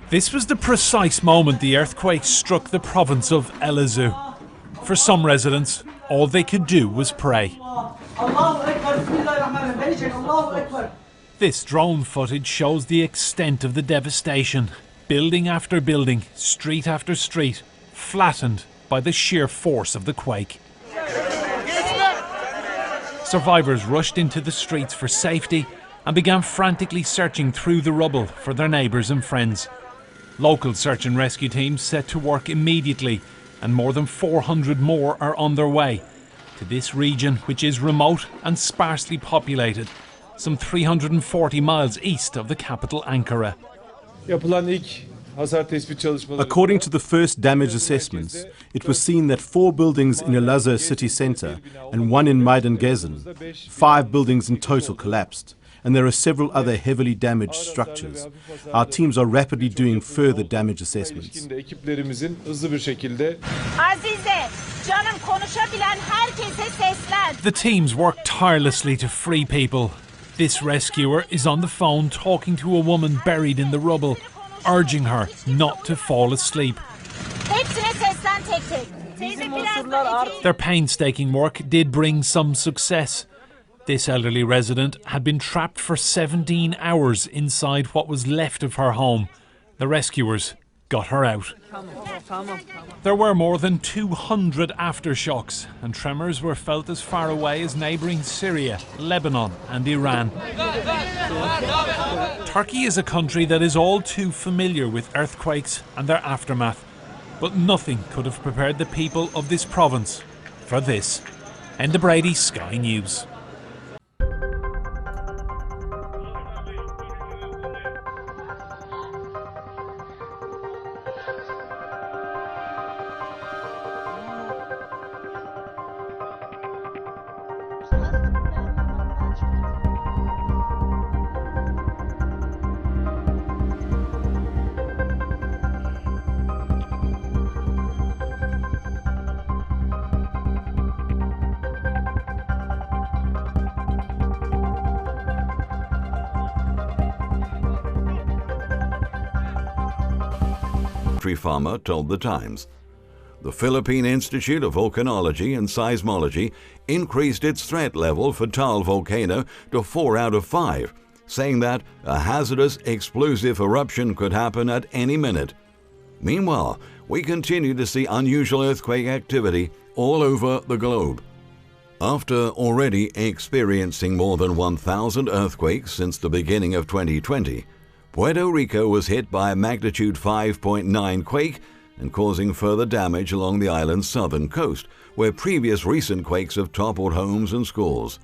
This was the precise moment the earthquake struck the province of Elazığ. For some residents, all they could do was pray. This drone footage shows the extent of the devastation. Building after building, street after street, flattened by the sheer force of the quake. Survivors rushed into the streets for safety and began frantically searching through the rubble for their neighbours and friends. Local search and rescue teams set to work immediately, and more than 400 more are on their way to this region, which is remote and sparsely populated, some 340 miles east of the capital Ankara. According to the first damage assessments, it was seen that 4 buildings in Elazığ city centre and 1 in Maydangezin, 5 buildings in total collapsed, and there are several other heavily damaged structures. Our teams are rapidly doing further damage assessments. The teams work tirelessly to free people. This rescuer is on the phone talking to a woman buried in the rubble, urging her not to fall asleep. Their painstaking work did bring some success. This elderly resident had been trapped for 17 hours inside what was left of her home. The rescuers got her out. There were more than 200 aftershocks, and tremors were felt as far away as neighbouring Syria, Lebanon and Iran. Turkey is a country that is all too familiar with earthquakes and their aftermath, but nothing could have prepared the people of this province for this. Enda Brady, Sky News. Farmer told The Times. The Philippine Institute of Volcanology and Seismology increased its threat level for Taal volcano to 4 out of 5, saying that a hazardous explosive eruption could happen at any minute. Meanwhile, we continue to see unusual earthquake activity all over the globe. After already experiencing more than 1,000 earthquakes since the beginning of 2020, Puerto Rico was hit by a magnitude 5.9 quake and causing further damage along the island's southern coast, where previous recent quakes have toppled homes and schools.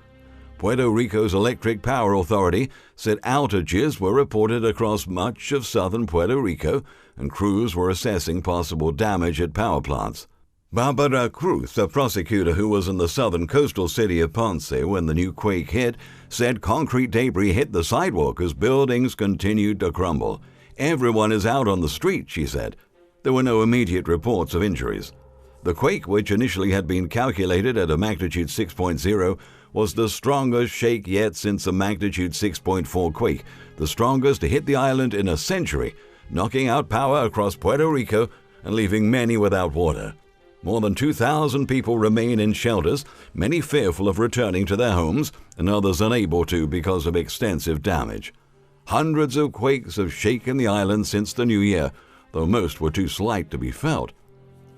Puerto Rico's Electric Power Authority said outages were reported across much of southern Puerto Rico, and crews were assessing possible damage at power plants. Barbara Cruz, a prosecutor who was in the southern coastal city of Ponce when the new quake hit, said concrete debris hit the sidewalk as buildings continued to crumble. Everyone is out on the street, she said. There were no immediate reports of injuries. The quake, which initially had been calculated at a magnitude 6.0, was the strongest shake yet since a magnitude 6.4 quake, the strongest to hit the island in a century, knocking out power across Puerto Rico and leaving many without water. More than 2,000 people remain in shelters, many fearful of returning to their homes and others unable to because of extensive damage. Hundreds of quakes have shaken the island since the new year, though most were too slight to be felt.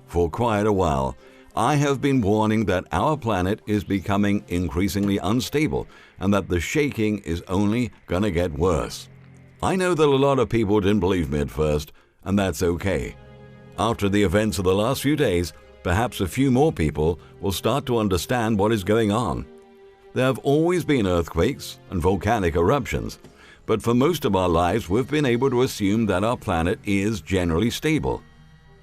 For quite a while, I have been warning that our planet is becoming increasingly unstable and that the shaking is only going to get worse. I know that a lot of people didn't believe me at first, and that's okay. After the events of the last few days, perhaps a few more people will start to understand what is going on. There have always been earthquakes and volcanic eruptions, but for most of our lives we've been able to assume that our planet is generally stable.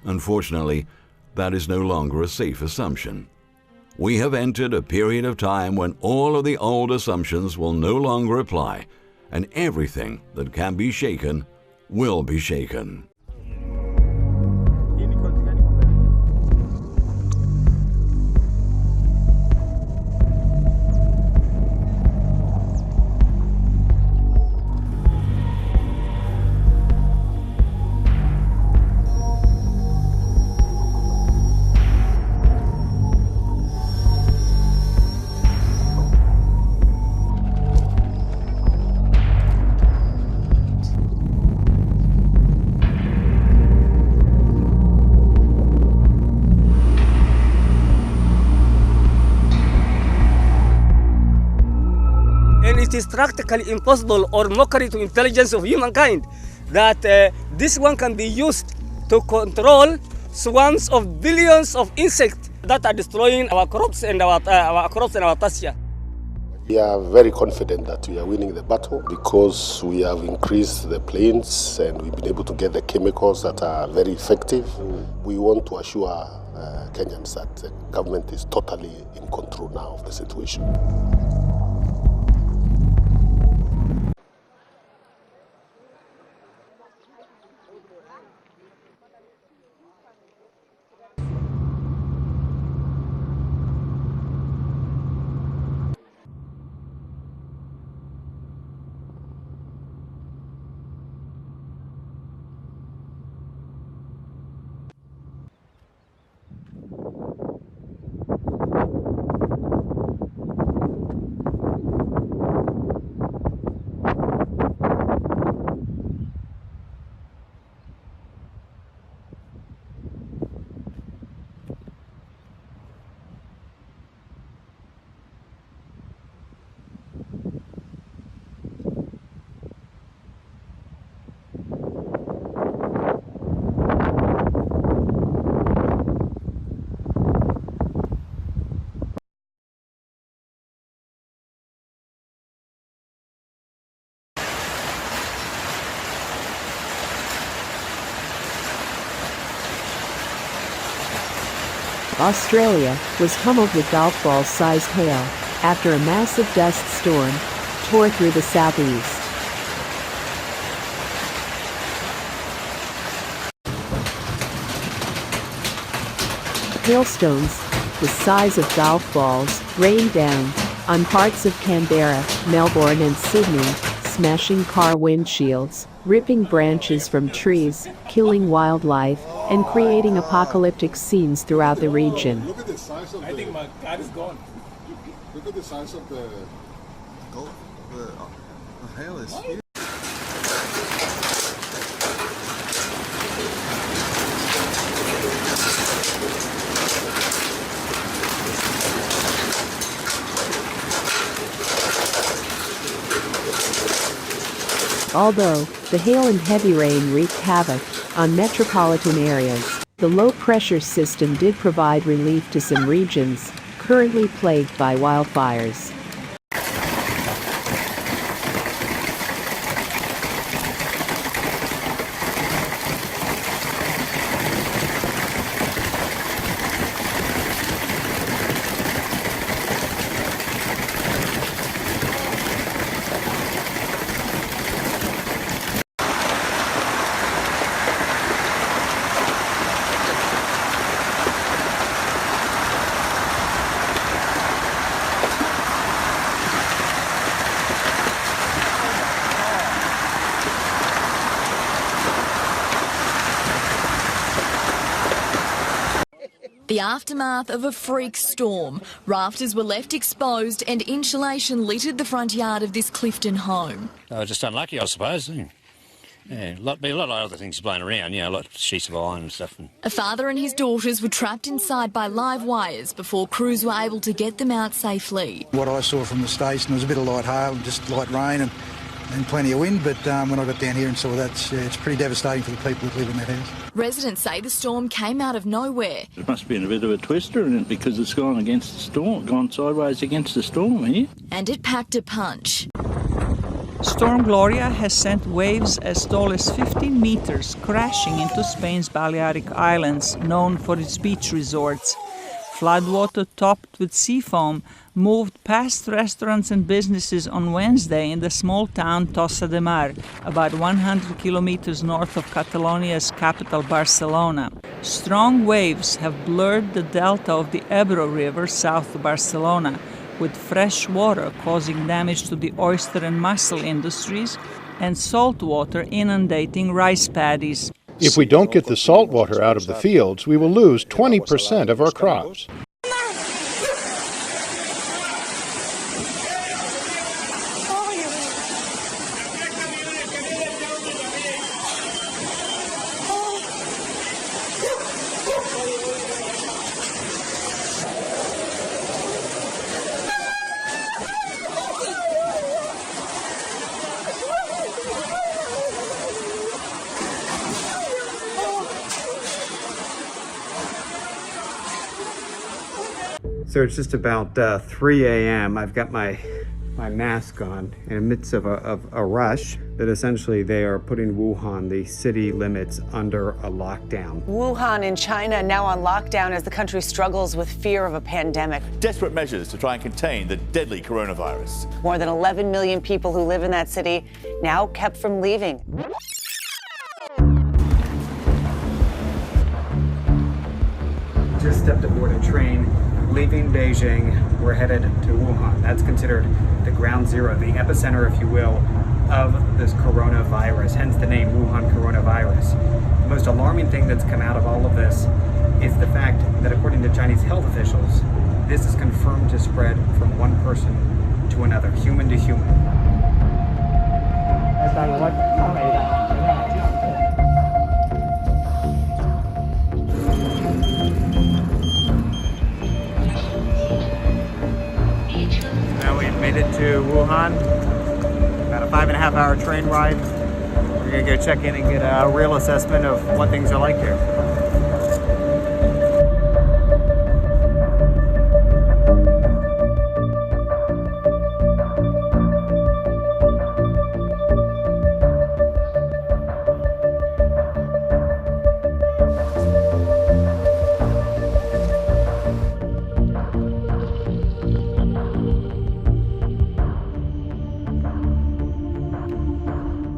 Unfortunately, that is no longer a safe assumption. We have entered a period of time when all of the old assumptions will no longer apply, and everything that can be shaken will be shaken. it is practically impossible or mockery to intelligence of humankind that this one can be used to control swarms of billions of insects that are destroying our crops and our pasture. We are very confident that we are winning the battle because we have increased the planes and we've been able to get the chemicals that are very effective. We want to assure Kenyans that the government is totally in control now of the situation. Australia was pummeled with golf ball-sized hail after a massive dust storm tore through the southeast. Hailstones, the size of golf balls, rained down on parts of Canberra, Melbourne and Sydney, smashing car windshields, ripping branches from trees, killing wildlife, and creating apocalyptic scenes throughout the region. Look at the size of I think my car is gone. Look at the size of the hail is huge. Although the hail and heavy rain wreaked havoc on metropolitan areas, the low-pressure system did provide relief to some regions currently plagued by wildfires. The aftermath of a freak storm. Rafters were left exposed and insulation littered the front yard of this Clifton home. Just unlucky, I suppose. Yeah, be a lot of other things blown around, a lot of sheets of iron and stuff. A father and his daughters were trapped inside by live wires before crews were able to get them out safely. What I saw from the station was a bit of light hail and just light rain and plenty of wind, but when I got down here and saw that, it's pretty devastating for the people that live in that house. Residents say the storm came out of nowhere. It must have been a bit of a twister in it because it's gone against the storm, gone sideways against the storm here. And it packed a punch. Storm Gloria has sent waves as tall as 15 meters crashing into Spain's Balearic Islands, known for its beach resorts. Floodwater topped with sea foam moved past restaurants and businesses on Wednesday in the small town Tossa de Mar, about 100 kilometers north of Catalonia's capital Barcelona. Strong waves have blurred the delta of the Ebro River south of Barcelona, with fresh water causing damage to the oyster and mussel industries and salt water inundating rice paddies. If we don't get the salt water out of the fields, we will lose 20% of our crops. So it's just about 3 a.m. I've got my mask on in the midst of a rush that essentially they are putting Wuhan, the city limits, under a lockdown. Wuhan in China now on lockdown as the country struggles with fear of a pandemic. Desperate measures to try and contain the deadly coronavirus. More than 11 million people who live in that city now kept from leaving. Just stepped aboard a train leaving Beijing. We're headed to Wuhan. That's considered the ground zero, the epicenter, if you will, of this coronavirus, hence the name Wuhan coronavirus. The most alarming thing that's come out of all of this is the fact that according to Chinese health officials, this is confirmed to spread from one person to another, human to human. Now we've made it to Wuhan. About a 5.5-hour train ride. We're gonna go check in and get a real assessment of what things are like here.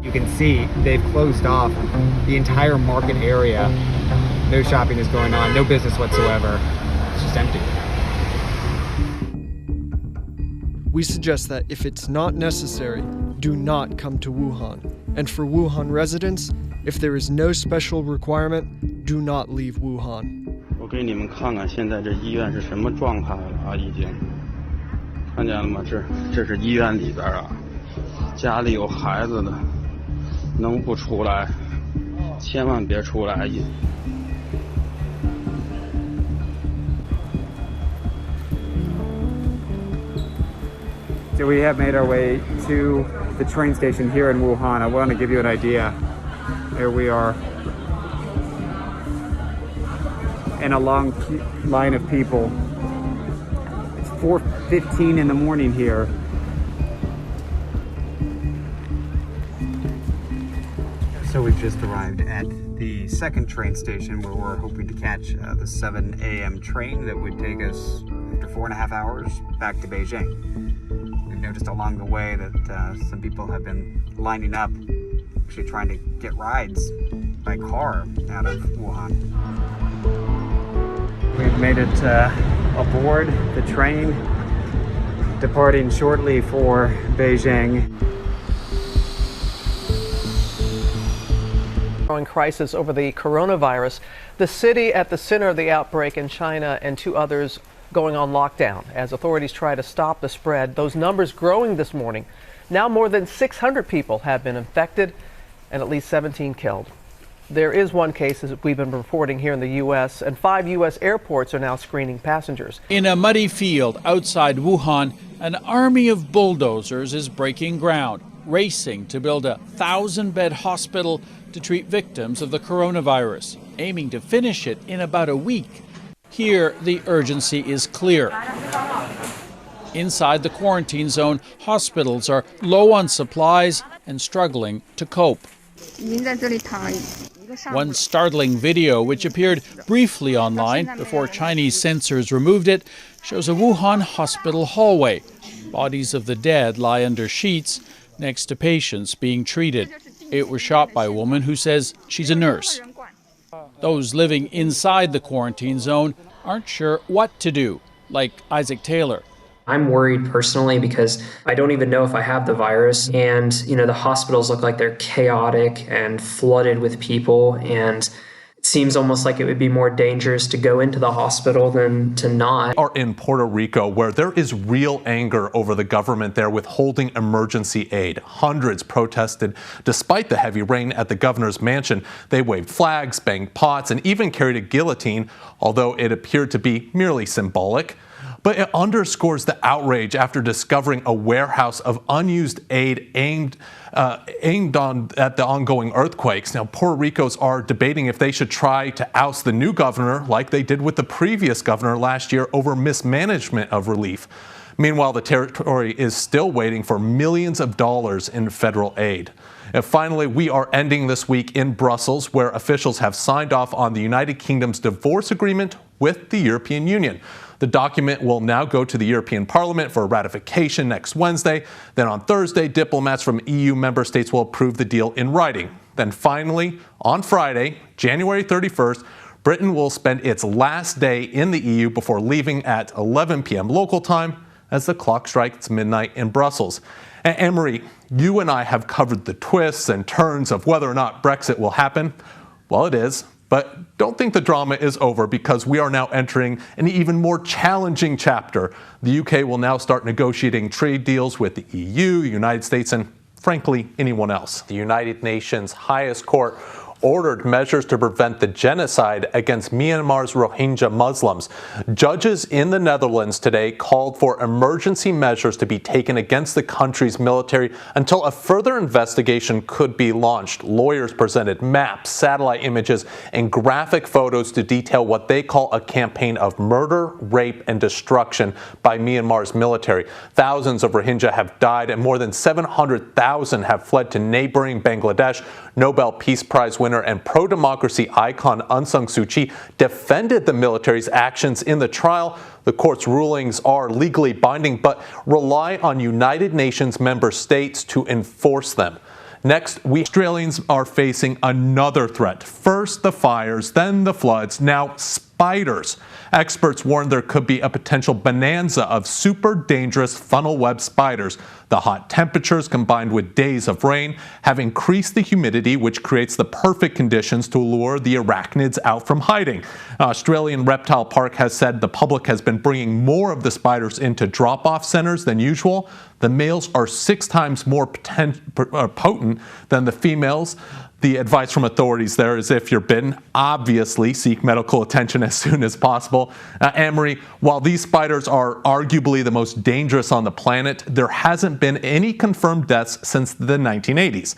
You can see they've closed off the entire market area. No shopping is going on, no business whatsoever. It's just empty. We suggest that if it's not necessary, do not come to Wuhan. And for Wuhan residents, if there is no special requirement, do not leave Wuhan. 我给你们看看现在这医院是什么状态了啊，已经看见了吗？这是医院里边啊，家里有孩子的。 能不出来，千万别出来。So we have made our way to the train station here in Wuhan. I want to give you an idea. There we are. In a long line of people. It's 4:15 in the morning here. So we've just arrived at the second train station where we're hoping to catch the 7 a.m. train that would take us after 4.5 hours back to Beijing. We've noticed along the way that some people have been lining up, actually trying to get rides by car out of Wuhan. We've made it aboard the train, departing shortly for Beijing. Growing crisis over the coronavirus, the city at the center of the outbreak in China and 2 others going on lockdown as authorities try to stop the spread. Those numbers growing this morning. Now more than 600 people have been infected and at least 17 killed. There is one case, as we've been reporting here in the U.S., and 5 U.S. airports are now screening passengers. In a muddy field outside Wuhan, an army of bulldozers is breaking ground, racing to build a 1,000-bed hospital to treat victims of the coronavirus, aiming to finish it in about a week. Here, the urgency is clear. Inside the quarantine zone, hospitals are low on supplies and struggling to cope. One startling video, which appeared briefly online before Chinese censors removed it, shows a Wuhan hospital hallway. Bodies of the dead lie under sheets next to patients being treated. It was shot by a woman who says she's a nurse. Those living inside the quarantine zone aren't sure what to do, like Isaac Taylor. I'm worried personally because I don't even know if I have the virus, and the hospitals look like they're chaotic and flooded with people, and it seems almost like it would be more dangerous to go into the hospital than to not. Are in Puerto Rico, where there is real anger over the government there withholding emergency aid. Hundreds protested despite the heavy rain at the governor's mansion. They waved flags, banged pots, and even carried a guillotine, although it appeared to be merely symbolic. but it underscores the outrage after discovering a warehouse of unused aid aimed at the ongoing earthquakes. Now, Puerto Ricans are debating if they should try to oust the new governor like they did with the previous governor last year over mismanagement of relief. Meanwhile, the territory is still waiting for millions of dollars in federal aid. And finally, we are ending this week in Brussels, where officials have signed off on the United Kingdom's divorce agreement with the European Union. The document will now go to the European Parliament for ratification next Wednesday. Then on Thursday, diplomats from EU member states will approve the deal in writing. Then finally, on Friday, January 31st, Britain will spend its last day in the EU before leaving at 11 p.m. local time as the clock strikes midnight in Brussels. And Anne-Marie, you and I have covered the twists and turns of whether or not Brexit will happen. Well, it is. But don't think the drama is over, because we are now entering an even more challenging chapter. The UK will now start negotiating trade deals with the EU, United States, and frankly, anyone else. The United Nations highest court ordered measures to prevent the genocide against Myanmar's Rohingya Muslims. Judges in the Netherlands today called for emergency measures to be taken against the country's military until a further investigation could be launched. Lawyers presented maps, satellite images, and graphic photos to detail what they call a campaign of murder, rape, and destruction by Myanmar's military. Thousands of Rohingya have died, and more than 700,000 have fled to neighboring Bangladesh. Nobel Peace Prize winner and pro-democracy icon Aung San Suu Kyi defended the military's actions in the trial. The court's rulings are legally binding, but rely on United Nations member states to enforce them. Next, we Australians are facing another threat. First the fires, then the floods, now spiders. Experts warn there could be a potential bonanza of super dangerous funnel web spiders. The hot temperatures combined with days of rain have increased the humidity, which creates the perfect conditions to lure the arachnids out from hiding. Australian Reptile Park has said the public has been bringing more of the spiders into drop-off centers than usual. The males are 6 times more potent than the females. The advice from authorities there is, if you're bitten, obviously seek medical attention as soon as possible. Anne-Marie, while these spiders are arguably the most dangerous on the planet, there hasn't been any confirmed deaths since the 1980s.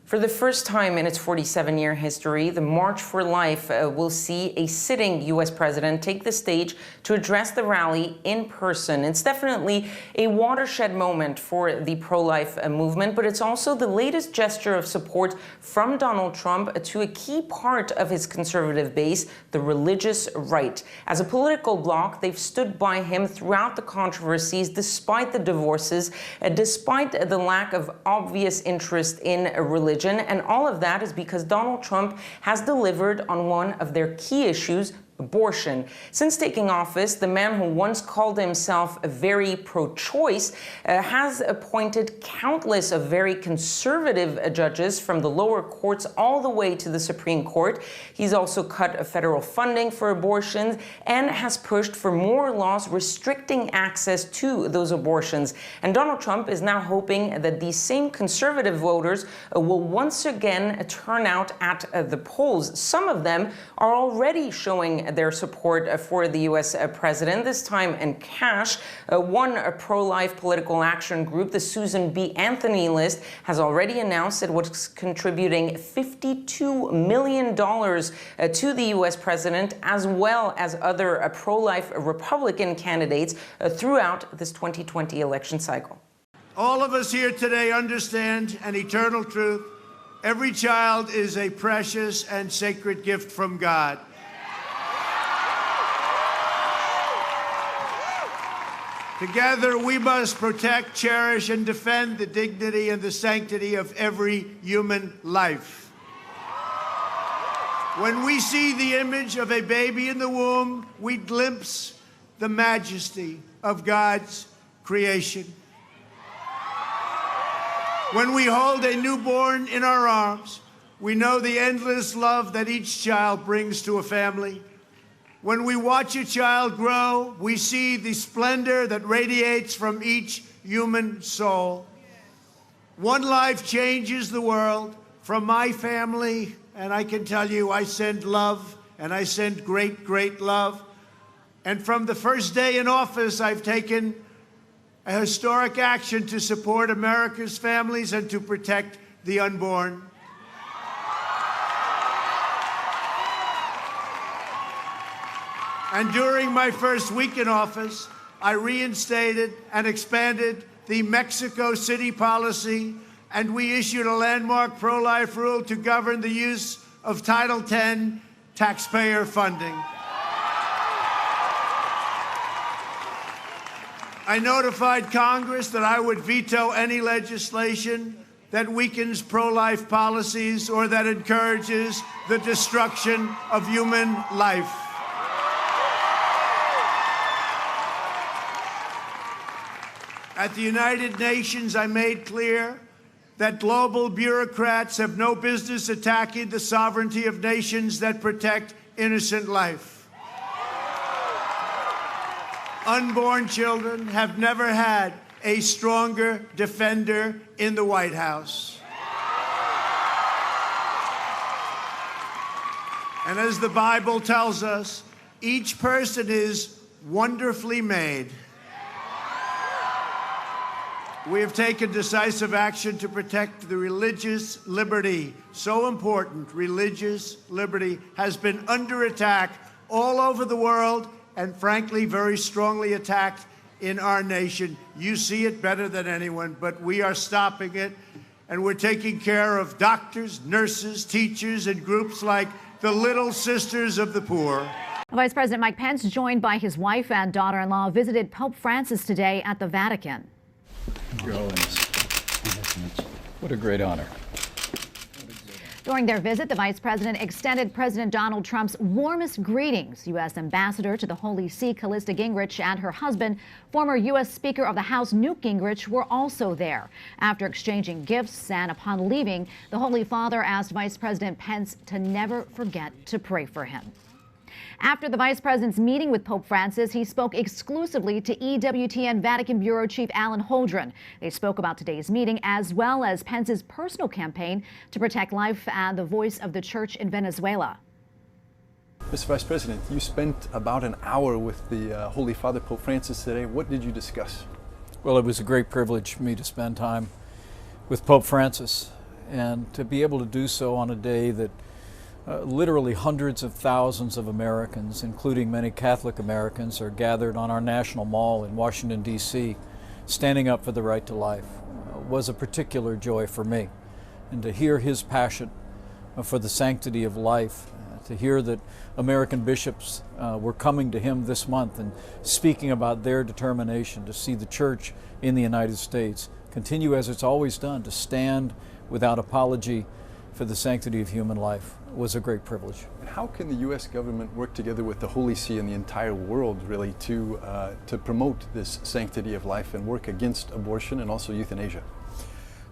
For the first time in its 47-year history, the March for Life will see a sitting U.S. president take the stage to address the rally in person. It's definitely a watershed moment for the pro-life movement, but it's also the latest gesture of support from Donald Trump to a key part of his conservative base, the religious right. As a political bloc, they've stood by him throughout the controversies, despite the divorces, despite the lack of obvious interest in religion. And all of that is because Donald Trump has delivered on one of their key issues, abortion. Since taking office, the man who once called himself very pro-choice has appointed countless of very conservative judges from the lower courts all the way to the Supreme Court. He's also cut federal funding for abortions and has pushed for more laws restricting access to those abortions. And Donald Trump is now hoping that these same conservative voters will once again turn out at the polls. Some of them are already showing their support for the U.S. president, this time in cash. One pro-life political action group, the Susan B. Anthony list, has already announced it was contributing $52 million to the U.S. president, as well as other pro-life Republican candidates throughout this 2020 election cycle. All of us here today understand an eternal truth. Every child is a precious and sacred gift from God. Together, we must protect, cherish, and defend the dignity and the sanctity of every human life. When we see the image of a baby in the womb, we glimpse the majesty of God's creation. When we hold a newborn in our arms, we know the endless love that each child brings to a family. When we watch a child grow, we see the splendor that radiates from each human soul. One life changes the world. From my family, and I can tell you, I send love, and I send great, great love. And from the first day in office, I've taken a historic action to support America's families and to protect the unborn. And during my first week in office, I reinstated and expanded the Mexico City policy, and we issued a landmark pro-life rule to govern the use of Title X taxpayer funding. I notified Congress that I would veto any legislation that weakens pro-life policies or that encourages the destruction of human life. At the United Nations, I made clear that global bureaucrats have no business attacking the sovereignty of nations that protect innocent life. Unborn children have never had a stronger defender in the White House. And as the Bible tells us, each person is wonderfully made. We have taken decisive action to protect the religious liberty. So important, religious liberty has been under attack all over the world and, frankly, very strongly attacked in our nation. You see it better than anyone, but we are stopping it, and we're taking care of doctors, nurses, teachers, and groups like the Little Sisters of the Poor. Vice President Mike Pence, joined by his wife and daughter-in-law, visited Pope Francis today at the Vatican. Your Holiness, what a great honor. During their visit, the Vice President extended President Donald Trump's warmest greetings. U.S. Ambassador to the Holy See, Callista Gingrich, and her husband, former U.S. Speaker of the House Newt Gingrich, were also there. After exchanging gifts and upon leaving, the Holy Father asked Vice President Pence to never forget to pray for him. After the Vice President's meeting with Pope Francis, he spoke exclusively to EWTN Vatican Bureau Chief Alan Holdren. They spoke about today's meeting as well as Pence's personal campaign to protect life and the voice of the church in Venezuela. Mr. Vice President, you spent about an hour with the Holy Father Pope Francis today. What did you discuss? Well, it was a great privilege for me to spend time with Pope Francis and to be able to do so on a day that literally hundreds of thousands of Americans, including many Catholic Americans, are gathered on our National Mall in Washington, D.C., standing up for the right to life. Was a particular joy for me. And to hear his passion for the sanctity of life, to hear that American bishops were coming to him this month and speaking about their determination to see the church in the United States continue as it's always done, to stand without apology for the sanctity of human life, was a great privilege. How can the U.S. government work together with the Holy See and the entire world, really, to promote this sanctity of life and work against abortion and also euthanasia?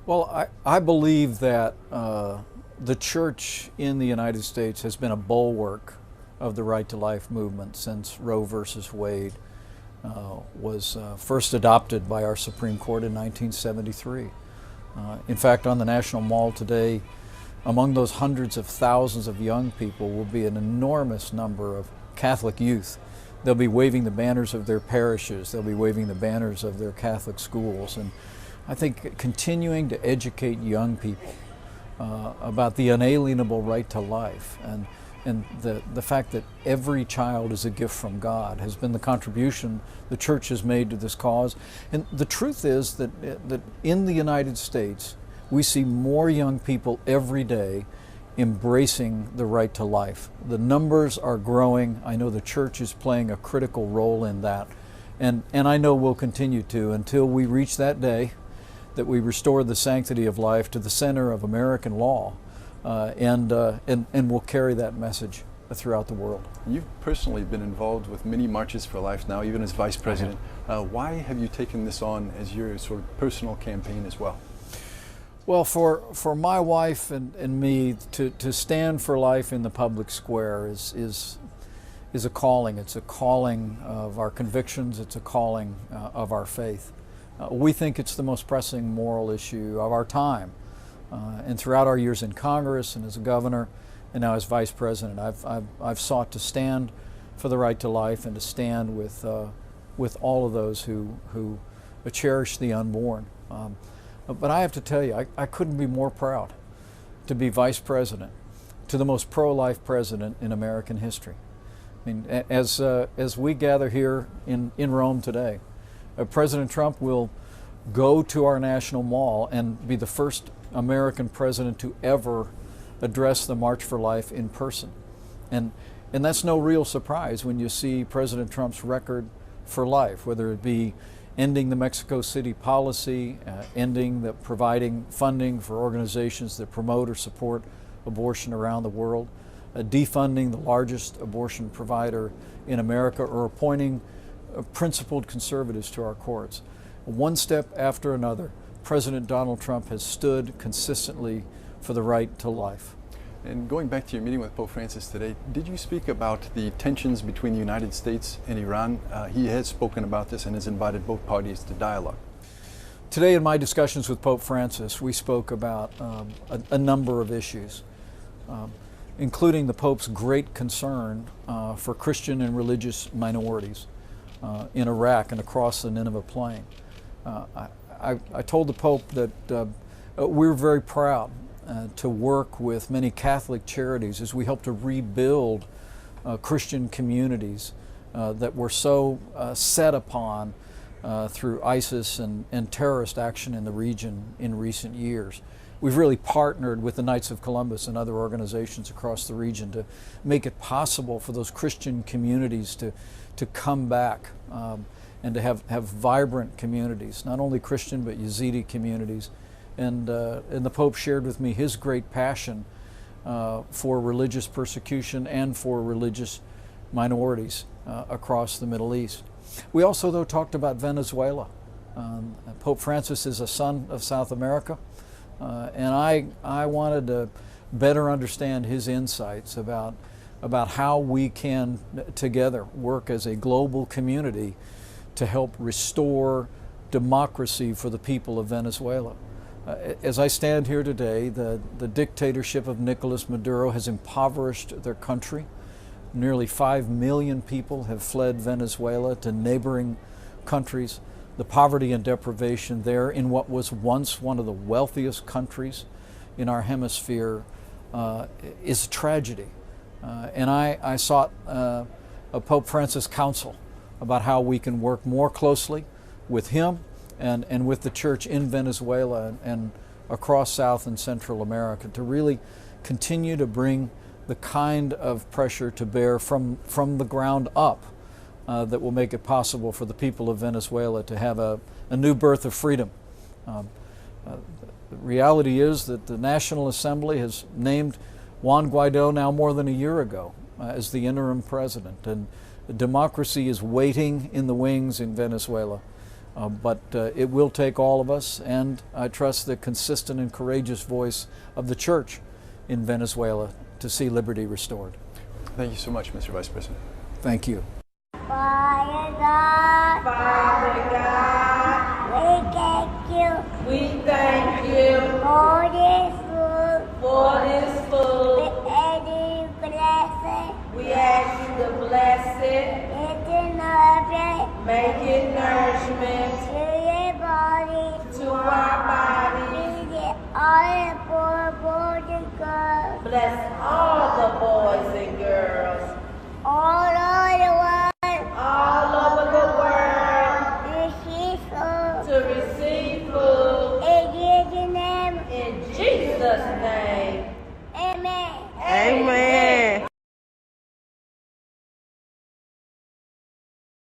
Well, I believe that the church in the United States has been a bulwark of the right to life movement since Roe versus Wade was first adopted by our Supreme Court in 1973. In fact, on the National Mall today, among those hundreds of thousands of young people will be an enormous number of Catholic youth. They'll be waving the banners of their parishes. They'll be waving the banners of their Catholic schools. And I think continuing to educate young people about the unalienable right to life and the fact that every child is a gift from God has been the contribution the church has made to this cause. And the truth is that in the United States, we see more young people every day embracing the right to life. The numbers are growing. I know the church is playing a critical role in that. And I know we'll continue to until we reach that day that we restore the sanctity of life to the center of American law. And we'll carry that message throughout the world. You've personally been involved with many marches for life now, even as Vice President. Why have you taken this on as your sort of personal campaign as well? Well, for my wife and me to stand for life in the public square is a calling. It's a calling of our convictions. It's a calling of our faith. We think it's the most pressing moral issue of our time. And throughout our years in Congress and as a governor and now as Vice President, I've sought to stand for the right to life and to stand with all of those who cherish the unborn. But I have to tell you, I couldn't be more proud to be vice president to the most pro-life president in American history. I mean, as we gather here in Rome today, President Trump will go to our national mall and be the first American president to ever address the March for Life in person. And that's no real surprise when you see President Trump's record for life, whether it be ending the Mexico City policy, providing funding for organizations that promote or support abortion around the world, defunding the largest abortion provider in America, or appointing principled conservatives to our courts. One step after another, President Donald Trump has stood consistently for the right to life. And going back to your meeting with Pope Francis today, did you speak about the tensions between the United States and Iran? He has spoken about this and has invited both parties to dialogue. Today in my discussions with Pope Francis, we spoke about a number of issues, including the Pope's great concern for Christian and religious minorities in Iraq and across the Nineveh Plain. I told the Pope that we're very proud to work with many Catholic charities as we help to rebuild Christian communities that were so set upon through ISIS and terrorist action in the region in recent years. We've really partnered with the Knights of Columbus and other organizations across the region to make it possible for those Christian communities to come back and to have vibrant communities, not only Christian but Yazidi communities. And the Pope shared with me his great passion for religious persecution and for religious minorities across the Middle East. We also, though, talked about Venezuela. Pope Francis is a son of South America, and I wanted to better understand his insights about how we can together work as a global community to help restore democracy for the people of Venezuela. As I stand here today, the dictatorship of Nicolas Maduro has impoverished their country. Nearly 5 million people have fled Venezuela to neighboring countries. The poverty and deprivation there in what was once one of the wealthiest countries in our hemisphere is a tragedy. And I sought a Pope Francis counsel about how we can work more closely with him and with the church in Venezuela and across South and Central America to really continue to bring the kind of pressure to bear from the ground up that will make it possible for the people of Venezuela to have a new birth of freedom. The reality is that the National Assembly has named Juan Guaido now more than a year ago as the interim president, and democracy is waiting in the wings in Venezuela. But it will take all of us, and I trust the consistent and courageous voice of the church in Venezuela to see liberty restored. Thank you so much, Mr. Vice President. Thank you. Father God, we thank you for this food. We ask you to bless it. Make it nourishment to our bodies. Bless all the boys and girls. All